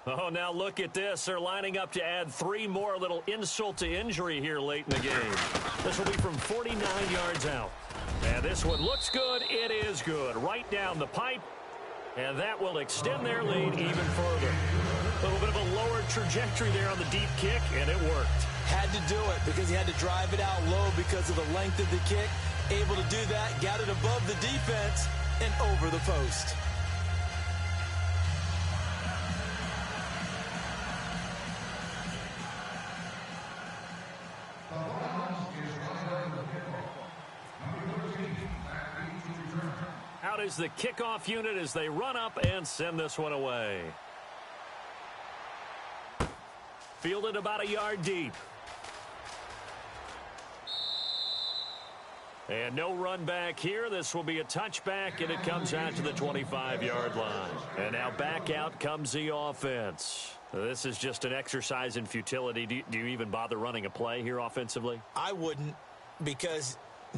Oh, now look at this. They're lining up to add 3 more. Little insult to injury here late in the game. This will be from 49 yards out. And this one looks good. It is good. Right down the pipe. And that will extend their lead even further. A little bit of a lower trajectory there on the deep kick, and it worked. Had to do it because he had to drive it out low because of the length of the kick. Able to do that, got it above the defense and over the post. Out is the kickoff unit as they run up and send this one away. Fielded about a yard deep. And no run back here. This will be a touchback, and it comes out to the 25-yard line. And now back out comes the offense. This is just an exercise in futility. Do you even bother running a play here offensively? I wouldn't, because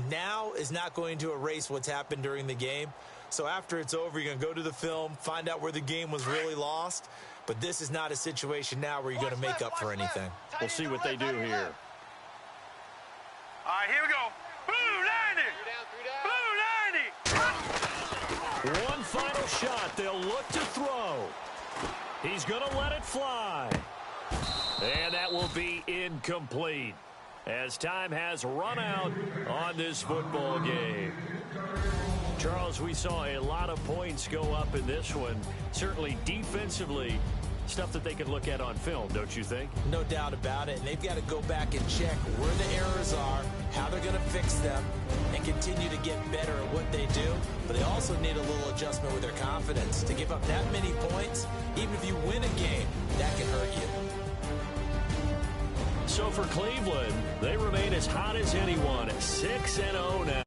now is not going to erase what's happened during the game. So after it's over, you're going to go to the film, find out where the game was really lost. But this is not a situation now where you're going to make up for anything. We'll see what they do here. All right, here we go. Blue 90. One final shot. They'll look to throw. He's going to let it fly. And that will be incomplete as time has run out on this football game. Charles, we saw a lot of points go up in this one. Certainly defensively, stuff that they could look at on film, don't you think? No doubt about it. And they've got to go back and check where the errors are, how they're going to fix them, and continue to get better at what they do. But they also need a little adjustment with their confidence. To give up that many points, even if you win a game, that can hurt you. So for Cleveland, they remain as hot as anyone, 6-0 now.